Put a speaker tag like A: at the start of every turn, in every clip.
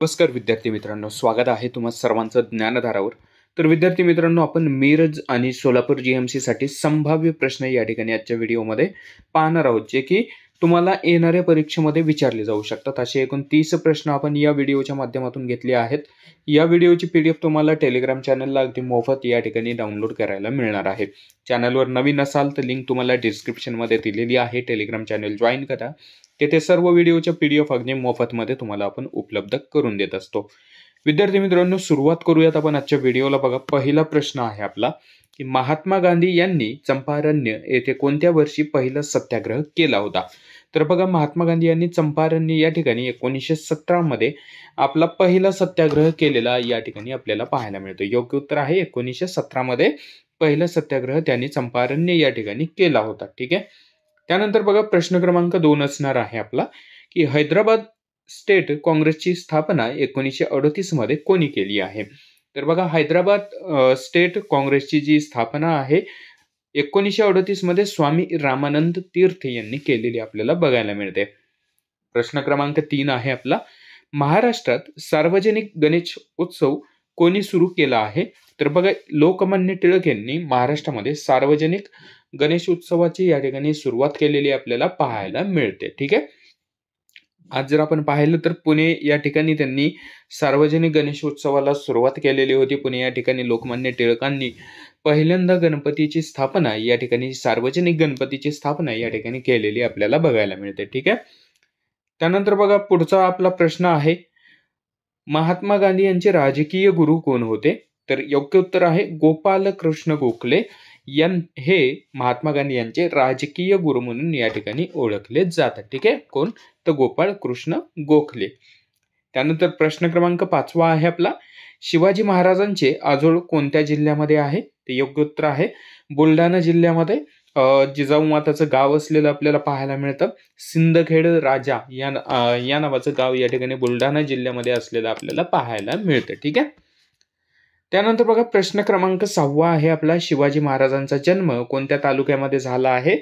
A: नमस्कार विद्यार्थी मित्रांनो, स्वागत आहे तुम्हा सर्वांचं ज्ञानधारावर. तर विद्यार्थी मित्रांनो, आपण मिरज आणि सोलापूर जीएमसी साठी संभाव्य प्रश्न या ठिकाणी आजच्या व्हिडिओमध्ये पाहणार आहोत, जे की तुम्हाला येणाऱ्या परीक्षेमध्ये विचारले जाऊ शकतात. असे एकूण 30 प्रश्न आपण या व्हिडिओच्या माध्यमातून घेतले आहेत. या व्हिडिओची PDF तुम्हाला टेलिग्राम चॅनलला अगदी मोफत या ठिकाणी डाउनलोड करायला मिळणार आहे. चॅनलवर नवीन असाल तर लिंक तुम्हाला डिस्क्रिप्शनमध्ये दिलेली आहे. टेलिग्राम चॅनल जॉईन करा. तेथे सर्व व्हिडिओच्या PDF अगदी मोफतमध्ये तुम्हाला आपण उपलब्ध करून देत असतो. विद्यार्थी मित्रांनो, सुरुवात करूयात आपण आजच्या व्हिडिओला. बघा, पहिला प्रश्न आहे आपला की महात्मा गांधी यांनी चंपारण्य येथे कोणत्या वर्षी पहिला सत्याग्रह केला होता? तर बघा, महात्मा गांधी यांनी चंपारण्य या ठिकाणी 1917 मध्ये आपला पहिला सत्याग्रह केलेला या ठिकाणी आपल्याला पाहायला मिळतो. योग्य उत्तर आहे 1917 मध्ये पहिला सत्याग्रह त्यांनी चंपारण्य या ठिकाणी केला होता. ठीक आहे. त्यानंतर बघा, प्रश्न क्रमांक 2 असणार आहे आपला की हैदराबाद स्टेट काँग्रेसची स्थापना 1938 मध्ये कोणी केली आहे? तर बघा, हैदराबाद स्टेट काँग्रेसची जी स्थापना आहे 1938 मध्ये स्वामी रामानंद तीर्थ यांनी केलेली आपल्याला बघायला मिळते. प्रश्न क्रमांक 3 आहे आपला, महाराष्ट्रात सार्वजनिक गणेश उत्सव कोणी सुरू केला आहे? तर बघा, लोकमान्य टिळक यांनी महाराष्ट्रामध्ये सार्वजनिक गणेश उत्सवाची या ठिकाणी सुरुवात केलेली आपल्याला पाहायला मिळते. ठीक आहे. आज जर आपण पाहिलं तर पुणे या ठिकाणी त्यांनी सार्वजनिक गणेश उत्सवाला सुरुवात केलेली होती. पुणे या ठिकाणी लोकमान्य टिळकांनी पहिल्यांदा गणपतीची स्थापना या ठिकाणी सार्वजनिक गणपतीची स्थापना या ठिकाणी केलेली आपल्याला बघायला मिळते. ठीक आहे. त्यानंतर बघा, पुढचा आपला प्रश्न आहे, महात्मा गांधी यांचे राजकीय गुरु कोण होते? तर योग्य उत्तर आहे गोपाल कृष्ण गोखले. हे महात्मा गांधी यांचे राजकीय गुरु म्हणून या ठिकाणी ओळखले जातात. ठीक आहे. कोण? तर गोपाळ कृष्ण गोखले. त्यानंतर प्रश्न क्रमांक 5 आहे आपला, शिवाजी महाराजांचे आजोळ कोणत्या जिल्ह्यामध्ये आहे? ते योग्य उत्तर आहे बुलढाणा जिल्ह्यामध्ये. जिजाऊ माताचं गाव असलेलं आपल्याला पाहायला मिळतं. सिंदखेड राजा या नावाचं गाव या ठिकाणी बुलढाणा जिल्ह्यामध्ये असलेलं आपल्याला पाहायला मिळतं. ठीक आहे. त्यानंतर बघा, प्रश्न क्रमांक 6 आहे आपला, शिवाजी महाराजांचा जन्म कोणत्या तालुक्यामध्ये झाला आहे?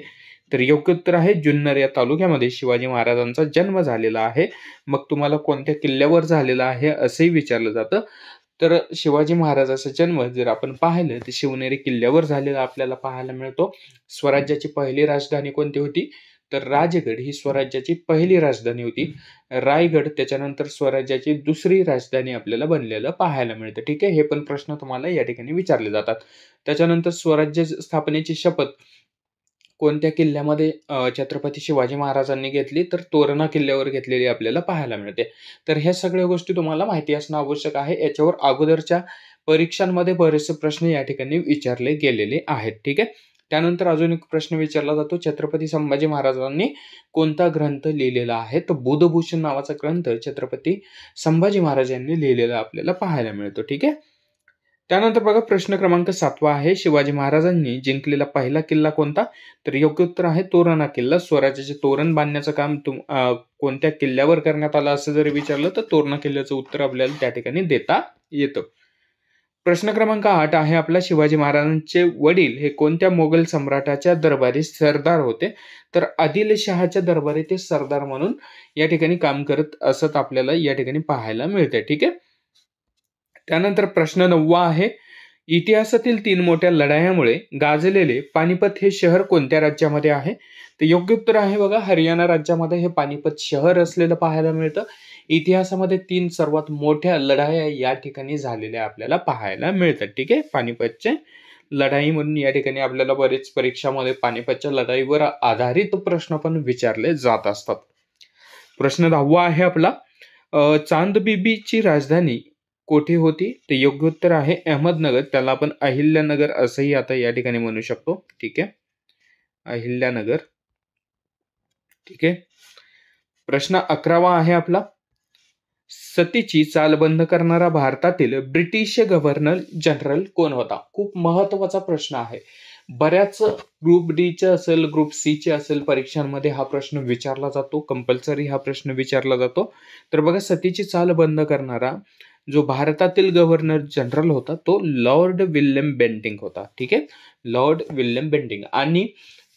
A: तर योग्य उत्तर आहे जुन्नर या तालुक्यामध्ये शिवाजी महाराजांचा जन्म झालेला आहे. मग तुम्हाला कोणत्या किल्ल्यावर झालेला आहे असंही विचारलं जातं. तर शिवाजी महाराजांचा जन्म जर आपण पाहिलं तर शिवनेरी किल्ल्यावर झालेला आपल्याला पाहायला मिळतो. स्वराज्याची पहिली राजधानी कोणती होती? तर राजगड ही स्वराज्याची पहिली राजधानी होती. रायगड त्याच्यानंतर स्वराज्याची दुसरी राजधानी आपल्याला बनलेलं पाहायला मिळतं. ठीक आहे. हे पण प्रश्न तुम्हाला या ठिकाणी विचारले जातात. त्याच्यानंतर स्वराज्य स्थापनेची शपथ कोणत्या किल्ल्यामध्ये छत्रपती शिवाजी महाराजांनी घेतली? तर तोरणा किल्ल्यावर घेतलेली आपल्याला पाहायला मिळते. तर ह्या सगळ्या गोष्टी तुम्हाला माहिती असणं आवश्यक आहे. याच्यावर अगोदरच्या परीक्षांमध्ये बरेचसे प्रश्न या ठिकाणी विचारले गेलेले आहेत. ठीक आहे. त्यानंतर अजून एक प्रश्न विचारला जातो, छत्रपती संभाजी महाराजांनी कोणता ग्रंथ लिहिलेला आहे? तर बुधभूषण नावाचा ग्रंथ छत्रपती संभाजी महाराज यांनी लिहिलेला आपल्याला पाहायला मिळतो. ठीक आहे. त्यानंतर बघा, प्रश्न क्रमांक 7 आहे, शिवाजी महाराजांनी जिंकलेला पहिला किल्ला कोणता? तर योग्य उत्तर आहे तोरणा किल्ला. स्वराज्याचे तोरण बांधण्याचं काम कोणत्या किल्ल्यावर करण्यात आलं असं जरी विचारलं तर तोरणा किल्ल्याचं उत्तर आपल्याला त्या ठिकाणी देता येतं. प्रश्न क्रमांक 8 आहे आपला, शिवाजी महाराजांचे वडील हे कोणत्या मोगल सम्राटाच्या दरबारी सरदार होते? तर आदिलशहाच्या दरबारी ते सरदार म्हणून या ठिकाणी काम करत असत आपल्याला या ठिकाणी पाहायला मिळते. ठीक आहे. त्यानंतर प्रश्न 9 आहे, इतिहासातील 3 मोठ्या लढायांमुळे गाजलेले पानिपत हे शहर कोणत्या राज्यामध्ये आहे? तर योग्य उत्तर आहे बघा हरियाणा राज्यामध्ये हे पानिपत शहर असलेलं पाहायला मिळतं. इतिहासामध्ये 3 सर्वात मोठ्या लढाया या ठिकाणी झालेल्या आपल्याला पाहायला मिळतात. ठीक आहे. पानिपतचे लढाई म्हणून या ठिकाणी आपल्याला बरेच परीक्षामध्ये पानिपतच्या लढाईवर आधारित प्रश्न पण विचारले जात असतात. प्रश्न 10 आहे आपला, चांदबिबीची राजधानी कोठे होती? ते योग्य उत्तर आहे अहमदनगर. त्याला आपण अहिल्यानगर असंही आता या ठिकाणी म्हणू शकतो. ठीक आहे. अहिल्यानगर. ठीक आहे. प्रश्न 11 आहे आपला, सतीची चाल बंद करणारा भारतातील ब्रिटिश गव्हर्नर जनरल कोण होता? खूप महत्वाचा प्रश्न आहे. बऱ्याच ग्रुप डीचे असेल, ग्रुप सीचे असेल परीक्षांमध्ये हा प्रश्न विचारला जातो. कंपल्सरी हा प्रश्न विचारला जातो. तर बघा, सतीची चाल बंद करणारा जो भारतातील गव्हर्नर जनरल होता तो लॉर्ड विल्यम बेंटिंक होता. ठीक आहे. Lord William Bentinck. आणि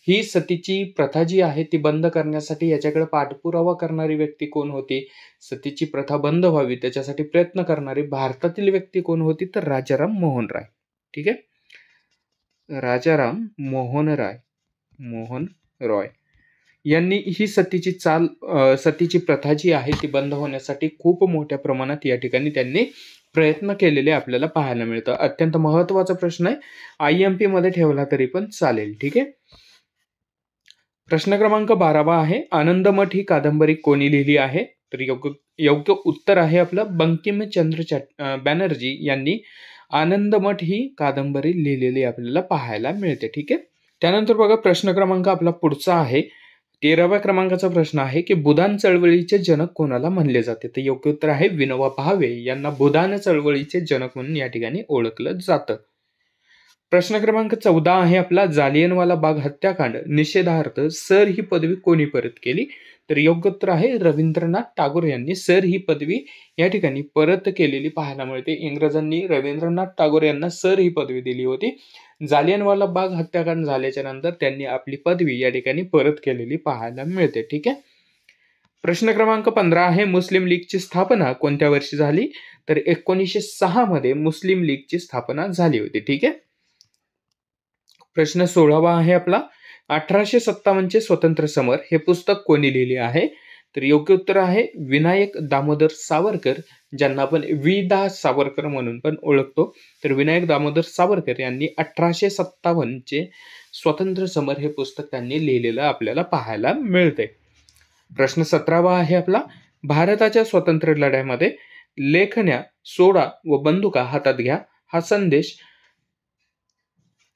A: ही सतीची प्रथा जी आहे ती बंद करण्यासाठी याच्याकडे पाठपुरावा करणारी व्यक्ती कोण होती? सतीची प्रथा बंद व्हावी त्याच्यासाठी प्रयत्न करणारी भारतातील व्यक्ती कोण होती? तर राजाराम मोहन राय. ठीक आहे, राजाराम मोहन रॉय यांनी ही सतीची प्रथा जी आहे ती बंद होण्यासाठी खूप मोठ्या प्रमाणात या ठिकाणी त्यांनी प्रयत्न केलेले आपल्याला पाहायला मिळतं. अत्यंत महत्त्वाचा प्रश्न आहे, IMP मध्ये ठेवला तरी पण चालेल. ठीक आहे, प्रश्न क्रमांक 12 आहे, आनंदमठ ही कादंबरी कोणी लिहिली आहे? तर योग्य उत्तर आहे आपलं बंकिमचंद्र बॅनर्जी यांनी आनंदमठ ही कादंबरी लिहिलेली आपल्याला पाहायला मिळते. ठीक आहे, त्यानंतर बघा प्रश्न क्रमांक आपला पुढचा आहे, 13व्या क्रमांकाचा प्रश्न आहे की भूदान चळवळीचे जनक कोणाला म्हणले जाते? तर योग्य उत्तर आहे विनोबा भावे यांना भूदान चळवळीचे जनक म्हणून या ठिकाणी ओळखलं जातं. प्रश्न क्रमांक 14 आहे आपला, जालियनवाला बाग हत्याकांड निषेधार्थ सर ही पदवी कोणी परत केली? तर योग्य उत्तर आहे रवींद्रनाथ टागोर यांनी सर ही पदवी या ठिकाणी परत केलेली पाहायला मिळते. इंग्रजांनी रवींद्रनाथ टागोर यांना सर ही पदवी दिली होती. जालियनवाला बाग हत्याकांड झाल्याच्या नंतर त्यांनी आपली पदवी या ठिकाणी परत केलेली पाहायला मिळते. ठीक आहे, प्रश्न क्रमांक 15 आहे, मुस्लिम लीगची स्थापना कोणत्या वर्षी झाली? तर 1906 मध्ये मुस्लिम लीगची स्थापना झाली होती. ठीक आहे, प्रश्न 16वा आहे आपला, 1857 चे स्वतंत्र समर हे पुस्तक कोणी लिहिले आहे? तर योग्य उत्तर आहे विनायक दामोदर सावरकर, ज्यांना आपण वि. दा. सावरकर म्हणून पण ओळखतो. तर विनायक दामोदर सावरकर यांनी 1857 चे स्वतंत्र समर हे पुस्तक त्यांनी लिहिलेलं आपल्याला पाहायला मिळते. प्रश्न 17वा आहे आपला, भारताच्या स्वातंत्र्य लढ्यामध्ये लेखण्या सोडा व बंदुका हातात घ्या हा संदेश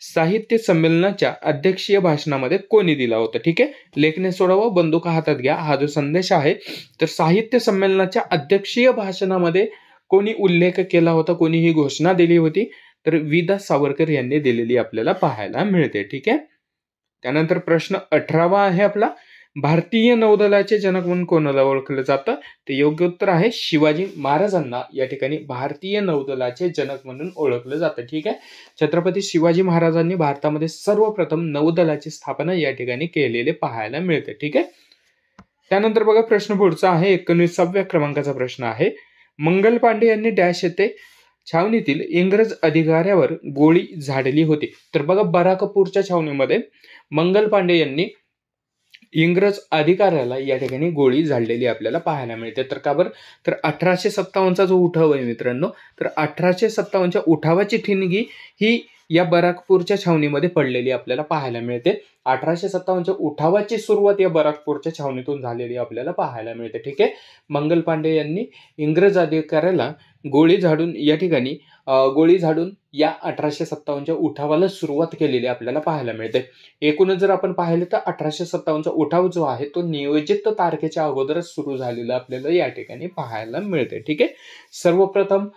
A: साहित्य संमेलनाच्या अध्यक्षीय भाषणामध्ये कोणी दिला होता? ठीक आहे, लेखण्या सोडा व बंदुका हातात घ्या हा जो संदेश आहे तर साहित्य संमेलनाच्या अध्यक्षीय भाषणामध्ये कोणी उल्लेख केला होता, कोणी ही घोषणा दिली होती? तर वि. दा. सावरकर यांनी दिलेली आपल्याला पाहायला मिळते. ठीक आहे, त्यानंतर प्रश्न 18वा आहे आपला, भारतीय नौदलाचे जनक म्हणून कोणाला ओळखलं जातं? ते योग्य उत्तर आहे शिवाजी महाराजांना या ठिकाणी भारतीय नौदलाचे जनक म्हणून ओळखलं जातं. ठीक आहे, छत्रपती शिवाजी महाराजांनी भारतामध्ये सर्वप्रथम नौदलाची स्थापना या ठिकाणी केलेले पाहायला मिळते. ठीक आहे, त्यानंतर बघा प्रश्न पुढचा आहे, 19व्या क्रमांकाचा प्रश्न आहे, मंगल पांडे यांनी डॅश येथे छावणीतील इंग्रज अधिकाऱ्यावर गोळी झाडली होती? तर बघा बराकपूरच्या छावणीमध्ये मंगल पांडे यांनी इंग्रज अधिकाऱ्याला या ठिकाणी गोळी झाडलेली आपल्याला पाहायला मिळते. तर का बरं? तर 1857चा जो उठाव आहे मित्रांनो, तर 1857च्या उठावाची ठिणगी ही या बराकपूरच्या छावणीमध्ये पडलेली आपल्याला पाहायला मिळते. 1857च्या उठावाची सुरुवात या बराकपूरच्या छावणीतून झालेली आपल्याला पाहायला मिळते. ठीक आहे, मंगल पांडे यांनी इंग्रज अधिकाऱ्याला गोळी झाडून या 1857च्या उठावाला सुरुवात केलेली आपल्याला पाहायला मिळते. एकूणच जर आपण पाहिलं तर 1857चा उठाव जो आहे तो नियोजित तारखेच्या अगोदरच सुरू झालेला आपल्याला या ठिकाणी पाहायला मिळते. ठीक आहे, सर्वप्रथम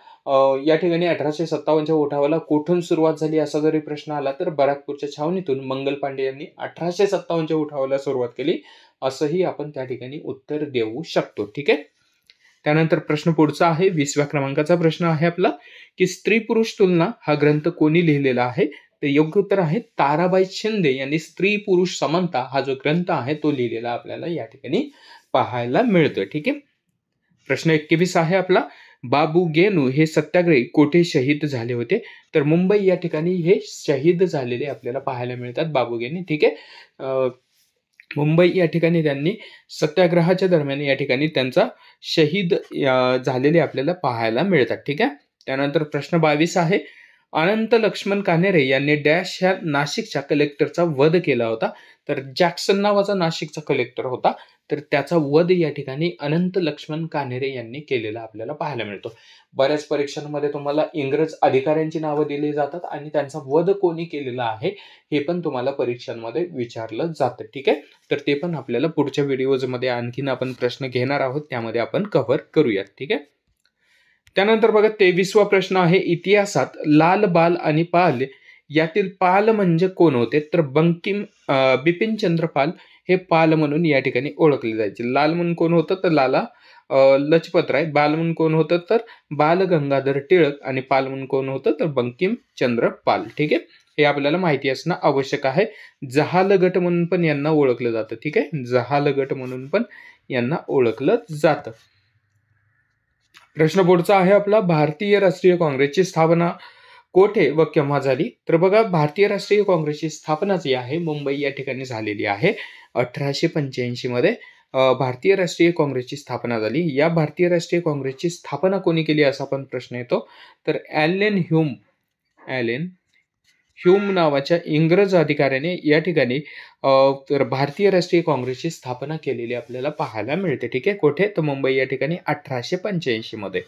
A: या ठिकाणी 1857च्या उठावाला कुठून सुरुवात झाली असा जरी प्रश्न आला तर बराकपूरच्या छावणीतून मंगल पांडे यांनी 1857च्या उठावाला सुरुवात केली असंही आपण त्या ठिकाणी उत्तर देऊ शकतो. ठीक आहे, त्यानंतर प्रश्न पुढचा आहे, 20व्या क्रमांकाचा प्रश्न आहे आपला, की स्त्री पुरुष तुलना हा ग्रंथ कोणी लिहिलेला आहे? तर योग्य उत्तर आहे ताराबाई शिंदे यांनी स्त्री पुरुष समानता हा जो ग्रंथ आहे तो लिहिलेला आपल्याला या ठिकाणी पाहायला मिळतोय. ठीक आहे, प्रश्न 21 आहे आपला, बाबू गेनू हे सत्याग्रही कोठे शहीद झाले होते? तर मुंबई या ठिकाणी हे शहीद झालेले आपल्याला पाहायला मिळतात बाबू गेनू. ठीक आहे, मुंबई या ठिकाणी त्यांनी सत्याग्रहाच्या दरम्यान या ठिकाणी त्यांचा शहीद झालेले आपल्याला पाहायला मिळतात. ठीक आहे, त्यानंतर प्रश्न 22 आहे, अनंत लक्ष्मण कान्हेरे यांनी डॅश ह्या नाशिकच्या कलेक्टरचा वध केला होता? तर जॅक्सन नावाचा नाशिकचा कलेक्टर होता, तर त्याचा वध या ठिकाणी अनंत लक्ष्मण कान्हेरे यांनी केलेला आपल्याला पाहायला मिळतो. बऱ्याच परीक्षांमध्ये तुम्हाला इंग्रज अधिकाऱ्यांची नावं दिली जातात आणि त्यांचा वध कोणी केलेला आहे हे पण तुम्हाला परीक्षांमध्ये विचारलं जातं. ठीक आहे, तर ते पण आपल्याला पुढच्या व्हिडिओजमध्ये आणखीन आपण प्रश्न घेणार आहोत, त्यामध्ये आपण कव्हर करूयात. ठीक आहे, त्यानंतर बघा 23वा प्रश्न आहे, इतिहासात लाल बाल आणि पाल यातील पाल म्हणजे कोण होते? तर बिपिनचंद्र पाल हे पाल म्हणून या ठिकाणी ओळखले जायचे. लाल म्हणून कोण होतं? तर लाला लजपतराय. बाल म्हणून कोण होतं? तर बाल गंगाधर टिळक. आणि पाल म्हणून कोण होतं? तर बंकिमचंद्र पाल. ठीक आहे, हे आपल्याला माहिती असणं आवश्यक आहे. जहाल गट म्हणून पण यांना ओळखलं जातं. ठीक आहे, जहाल गट म्हणून पण यांना ओळखलं जातं. प्रश्न पुढचा आहे आपला, भारतीय राष्ट्रीय काँग्रेसची स्थापना कोठे व केव्हा झाली? तर बघा, भारतीय राष्ट्रीय काँग्रेसची स्थापना जी आहे मुंबई या ठिकाणी झालेली आहे 1885 मध्ये. भारतीय राष्ट्रीय काँग्रेसची स्थापना झाली. या भारतीय राष्ट्रीय काँग्रेसची स्थापना कोणी केली असा पण प्रश्न येतो. तर ॲलन ह्यूम नावाच्या इंग्रज अधिकाऱ्याने या ठिकाणी तर भारतीय राष्ट्रीय काँग्रेसची स्थापना केलेली आपल्याला पाहायला मिळते. ठीक आहे, कुठे? तर मुंबई या ठिकाणी 1885 मध्ये.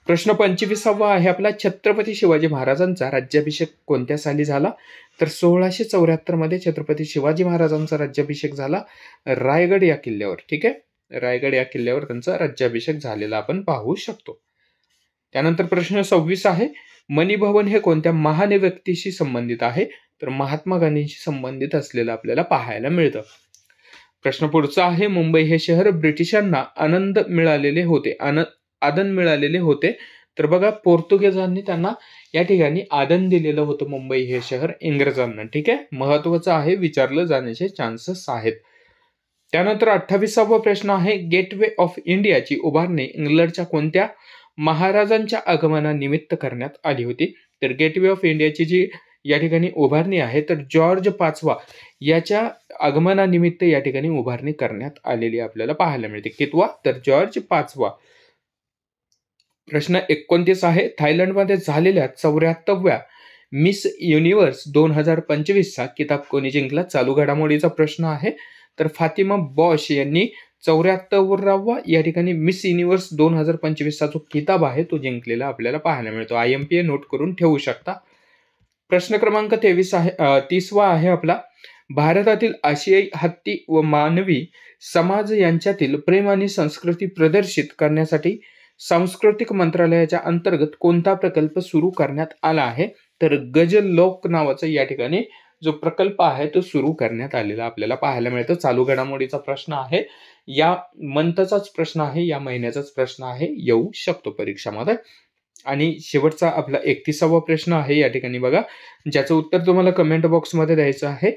A: प्रश्न 25वा आहे आपला, छत्रपती शिवाजी महाराजांचा राज्याभिषेक कोणत्या साली झाला? तर 1674 मध्ये छत्रपती शिवाजी महाराजांचा राज्याभिषेक झाला रायगड या किल्ल्यावर. ठीक आहे, रायगड या किल्ल्यावर त्यांचा राज्याभिषेक झालेला आपण पाहू शकतो. त्यानंतर प्रश्न 26 आहे, मनी भवन हे कोणत्या महान व्यक्तीशी संबंधित आहे? तर महात्मा गांधींशी संबंधित असलेलं आपल्याला पाहायला मिळतं. प्रश्न पुढचा आहे, मुंबई हे शहर ब्रिटिशांना आनंद मिळालेले होते. तर बघा, पोर्तुगीजांनी त्यांना या ठिकाणी आनंद दिलेलं होतं मुंबई हे शहर इंग्रजांना. ठीक आहे, महत्वाचं आहे, विचारलं जाण्याचे चान्सेस आहेत. त्यानंतर 28वा प्रश्न आहे, गेटवे ऑफ इंडियाची उभारणी इंग्लंडच्या कोणत्या महाराजांच्या आगमनानिमित्त करण्यात आली होती? तर गेटवे ऑफ इंडियाची जी या ठिकाणी उभारणी आहे तर जॉर्ज 5वा याच्या आगमनानिमित्त या ठिकाणी उभारणी करण्यात आलेली आपल्याला पाहायला मिळते. कितवा? तर जॉर्ज 5वा. प्रश्न 29 आहे, थायलंडमध्ये झालेल्या 74व्या मिस युनिव्हर्स 2025चा किताब कोणी जिंकला? चालू घडामोडीचा प्रश्न आहे. तर फातिमा बॉश यांनी 74वा या ठिकाणी मिस युनिव्हर्स 2025चा जो किताब आहे तो जिंकलेला आपल्याला पाहायला मिळतो. IMPA नोट करून ठेवू शकता. प्रश्न क्रमांक 30वा आहे आपला, भारतातील आशियाई हत्ती व मानवी समाज यांच्यातील प्रेम आणि संस्कृती प्रदर्शित करण्यासाठी सांस्कृतिक मंत्रालयाच्या अंतर्गत कोणता प्रकल्प सुरू करण्यात आला आहे? तर गजल लोक नावाचा या ठिकाणी जो प्रकल्प आहे तो सुरू करण्यात आलेला आपल्याला पाहायला मिळतो. चालू घडामोडीचा प्रश्न आहे, या मंथचाच प्रश्न आहे, या महिन्याचाच प्रश्न आहे, येऊ शकतो परीक्षामध्ये. आणि शेवटचा आपला 31वा प्रश्न आहे या ठिकाणी बघा, ज्याचं उत्तर तुम्हाला कमेंट बॉक्समध्ये द्यायचं आहे.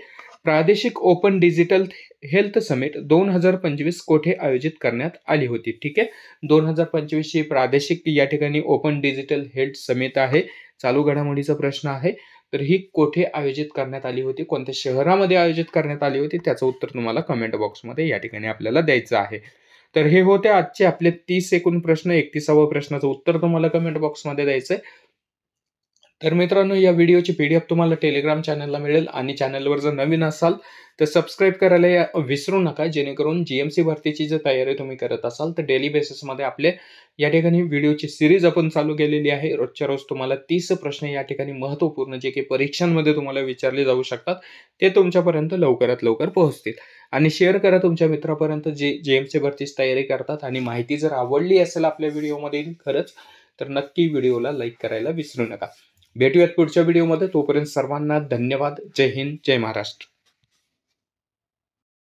A: प्रादेशिक ओपन डिजिटल हेल्थ समिट 2025 कोठे आयोजित करण्यात आली होती? ठीक आहे, 2025 ची प्रादेशिक या ठिकाणी ओपन डिजिटल हेल्थ समिट आहे. चालू घडामोडीचा प्रश्न आहे, तर ही कोठे आयोजित करण्यात आली होती, कोणत्या शहरामध्ये आयोजित करण्यात आली होती, त्याचं उत्तर तुम्हाला कमेंट बॉक्समध्ये या ठिकाणी आपल्याला द्यायचं आहे. तर हे होते आजचे आपले 30 एकूण प्रश्न. 31वा प्रश्नाचं उत्तर तुम्हाला कमेंट बॉक्समध्ये द्यायचंय. तर मित्रांनो, या व्हिडिओची PDF तुम्हाला टेलिग्राम चॅनलला मिळेल आणि चॅनलवर जर नवीन असाल तर सबस्क्राईब करायला विसरू नका, जेणेकरून GMC भरतीची जर तयारी तुम्ही करत असाल तर डेली बेसिसमध्ये आपले या ठिकाणी व्हिडिओची सिरीज आपण चालू केलेली आहे. रोजच्या रोज तुम्हाला 30 प्रश्न या ठिकाणी महत्त्वपूर्ण जे की परीक्षांमध्ये तुम्हाला विचारले जाऊ शकतात ते तुमच्यापर्यंत लवकरात लवकर पोहोचतील. आणि शेअर करा तुमच्या मित्रापर्यंत जे GMC भरतीची तयारी करतात. आणि माहिती जर आवडली असेल आपल्या व्हिडिओमध्ये खरंच तर नक्की व्हिडिओला लाईक करायला विसरू नका. भेटूयात पुढच्या व्हिडिओमध्ये. तोपर्यंत सर्वांना धन्यवाद. जय हिंद, जय महाराष्ट्र.